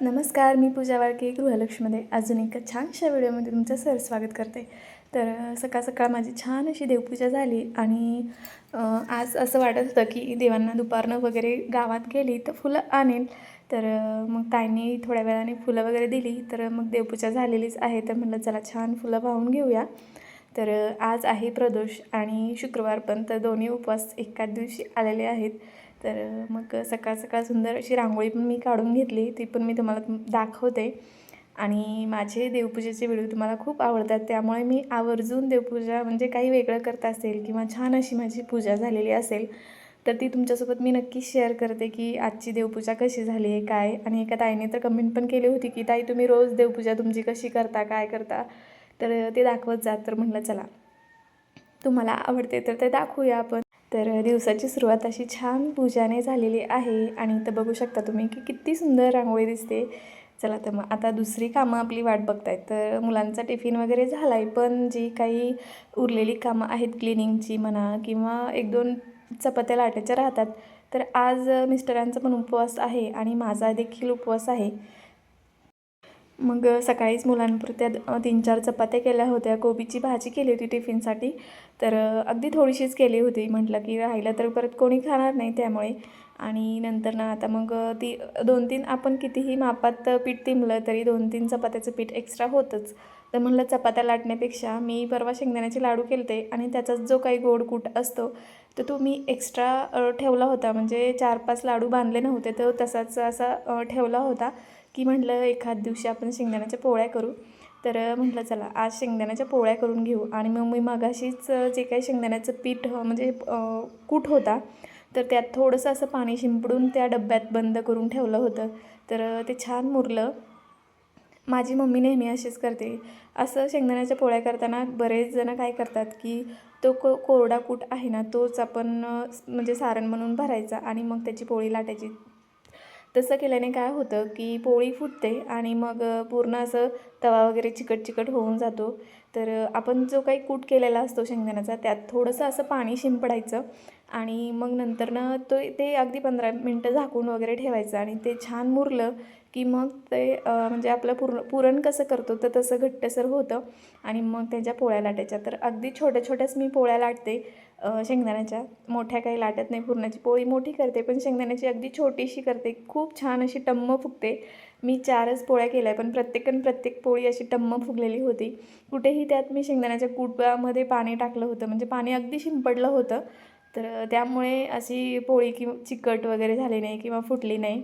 नमस्कार, मी पूजा वाळके गृहलक्ष्मीमध्ये अजून एका छानशा व्हिडिओमध्ये तुमचं स्वागत करते. तर सकाळ सकाळ माझी छान अशी देवपूजा झाली आणि आज असं वाटत होतं की देवांना दुपारनं वगैरे गावात गेली तर फुलं आणेल. तर मग ताईंनी थोड्या वेळाने फुलं वगैरे दिली. तर मग देवपूजा झालेलीच आहे, तर म्हटलं चला छान फुलं वाहून घेऊया. तर आज आहे प्रदोष आणि शुक्रवार पण, तर दोन्ही उपवास एकाच दिवशी आलेले आहेत. तर मग सकाळ सकाळ सुंदर अशी रांगोळी पण मी काढून घेतली, ती पण मी तुम्हाला दाखवते. आणि माझे देवपूजेचे व्हिडिओ तुम्हाला खूप आवडतात, त्यामुळे मी आवर्जून देवपूजा म्हणजे काही वेगळं करत असेल किंवा छान अशी माझी पूजा झालेली असेल तर ती तुमच्यासोबत मी नक्की शेअर करते की आजची देवपूजा कशी झाली आहे काय. आणि एका ताईने तर कमेंट पण केली होती की ताई तुम्ही रोज देवपूजा तुमची कशी करता काय करता, तर ते दाखवत जात. तर म्हटलं चला तुम्हाला आवडते तर ते दाखवूया आपण. तर दिवसाची सुरुवात अशी छान पूजाने झालेली आहे आणि इथं बघू शकता तुम्ही की किती सुंदर रांगोळी दिसते. चला तर मग आता दुसरी कामं आपली वाट बघतायत. तर मुलांचा टिफिन वगैरे झाला आहे, पण जी काही उरलेली कामं आहेत क्लिनिंगची म्हणा किंवा एक दोन चपात्या लाटायच्या राहतात. तर आज मिस्टरांचा पण उपवास आहे आणि माझा देखील उपवास आहे. मग सकाळीच मुलांपुरत्या 3-4 चपात्या केल्या होत्या, कोबीची भाजी केली होती टिफिनसाठी. तर अगदी थोडीशीच केली होती, म्हटलं की राहिलं तर परत कोणी खाणार नाही त्यामुळे. आणि नंतर ना आता मग ती 2-3 आपण कितीही मापात पीठ तिंबलं तरी 2-3 चपात्याचं पीठ एक्स्ट्रा होतंच. तर म्हटलं चपात्या लाटण्यापेक्षा मी परवा शेंगदाण्याचे लाडू केले आणि त्याचाच जो काही गोड कूट असतो तर तो मी एक्स्ट्रा ठेवला होता. म्हणजे 4-5 लाडू बांधले नव्हते, तर तसाच असा ठेवला होता की म्हटलं एखाद दिवशी आपण शेंगदाण्याच्या पोळ्या करू. तर म्हटलं चला आज शेंगदाण्याच्या पोळ्या करून घेऊ. आणि मग मी मगाशीच जे काही शेंगदाण्याचं पीठ म्हणजे कूट होता तर त्यात थोडंसं असं पाणी शिंपडून त्या डब्यात बंद करून ठेवलं होतं. तर ते छान मुरलं. माझी मम्मी नेहमी अशीच करते. असं शेंगदाण्याच्या पोळ्या करताना बरेच जण काय करतात की तो कोरडा कूट आहे ना तोच आपण म्हणजे सारण म्हणून भरायचा आणि मग त्याची पोळी लाटायची. तसं केल्याने काय होतं की पोळी फुटते आणि मग पूर्ण असं तवा वगैरे चिकट चिकट होऊन जातो. तर आपण जो काही कूट केलेला असतो शेंगदाण्याचा त्यात थोडंसं असं पाणी शिंपडायचं आणि मग नंतरनं ते अगदी 15 मिनटं झाकून वगैरे ठेवायचं आणि ते छान मुरलं की मग ते म्हणजे आपलं पुरण कसं करतो तर तसं घट्टसर होतं. आणि मग त्याच्या पोळ्या लाटायच्या. तर अगदी छोट्या छोट्याच मी पोळ्या लाटते शेंगदाण्याच्या. मोठ्या काही लाटत नाही, पुरणाची पोळी मोठी करते पण शेंगदाण्याची अगदी छोटीशी करते. खूप छान अशी टम्म फुगते. मी 4च पोळ्या केल्या पण प्रत्येक पोळी अशी टम्म फुगलेली होती. कुठेही त्यात मी शेंगदाण्याच्या कूटामध्ये पाणी टाकलं होतं, म्हणजे पाणी अगदी शिंपडलं होतं. तर त्यामुळे अशी पोळी किंवा चिकट वगैरे झाली नाही किंवा फुटली नाही.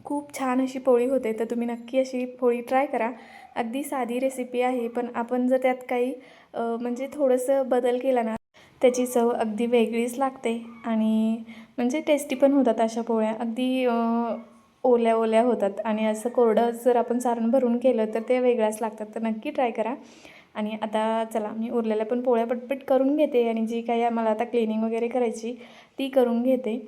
खूप छान अशी पोळी होते. तर तुम्ही नक्की अशी पोळी ट्राय करा. अगदी साधी रेसिपी आहे, पण आपण जर त्यात काही म्हणजे थोडंसं बदल केला ना त्याची चव अगदी वेगळीच लागते आणि म्हणजे टेस्टी पण होतात अशा पोळ्या. अगदी ओल्या ओल्या होतात आणि असं कोरडं जर आपण सारण भरून केलं तर ते वेगळ्याच लागतात. तर नक्की ट्राय करा. आणि आता चला मी उरलेल्या पण पोळ्या पटपट करून घेते आणि जी काही आम्हाला आता क्लिनिंग वगैरे करायची ती करून घेते.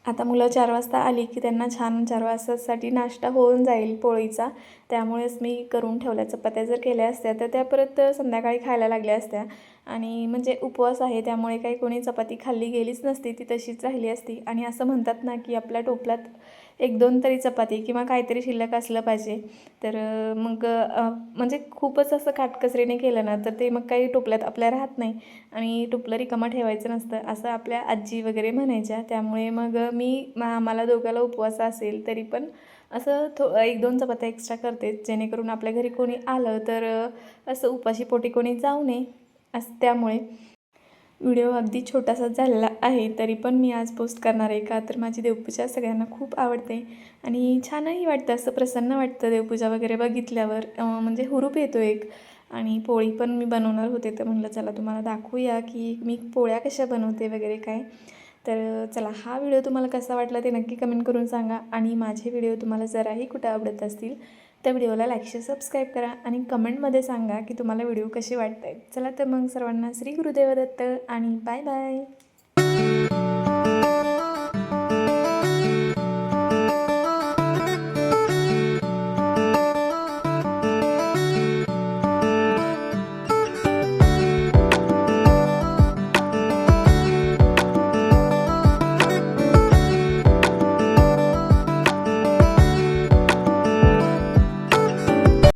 आता मुलं 4 वाजता आली की त्यांना छान 4 वाजतासाठी नाश्ता होऊन जाईल पोळीचा. त्यामुळेच मी करून ठेवल्या. चपात्या जर केल्या असत्या तर त्या परत संध्याकाळी खायला लागल्या असत्या. आणि म्हणजे उपवास आहे त्यामुळे काही कोणी चपाती खाल्ली गेलीच नसती, ती तशीच राहिली असती. आणि असं म्हणतात ना की आपल्या टोपल्यात 1-2 तरी चपाती किंवा काहीतरी शिल्लक असलं पाहिजे. तर मग म्हणजे खूपच असं काटकसरीने केलं ना तर ते मग काही टोपल्यात आपल्या राहत नाही आणि टोपलं रिकामं ठेवायचं नसतं असं आपल्या आजी वगैरे म्हणायच्या. त्यामुळे मग आम्हाला दोघाला उपवास असेल तरी पण असं 1-2 चपात्या एक्स्ट्रा करते, जेणेकरून आपल्या घरी कोणी आलं तर असं उपाशी पोटी कोणी जाऊ नये असं. त्यामुळे व्हिडिओ अगदी छोटासाच झालेला आहे तरी पण मी आज पोस्ट करणार आहे, का तर माझी देवपूजा सगळ्यांना खूप आवडते आणि छानही वाटतं, असं प्रसन्न वाटतं देवपूजा वगैरे बघितल्यावर. म्हणजे हुरूप येतो एक. आणि पोळी पण मी बनवणार होते तर म्हटलं चला तुम्हाला दाखवूया की मी पोळ्या कशा बनवते वगैरे काय. तर चला हा व्हिडिओ तुम्हाला कसा वाटला ते नक्की कमेंट करून सांगा. आणि माझे व्हिडिओ तुम्हाला जराही कुठं आवडत असतील त्या व्हिडिओला लाईक शेअर सबस्क्राईब करा आणि कमेंटमध्ये सांगा की तुम्हाला व्हिडिओ कसे वाटत आहेत. चला तर मग सर्वांना श्री गुरुदेव दत्त आणि बाय बाय.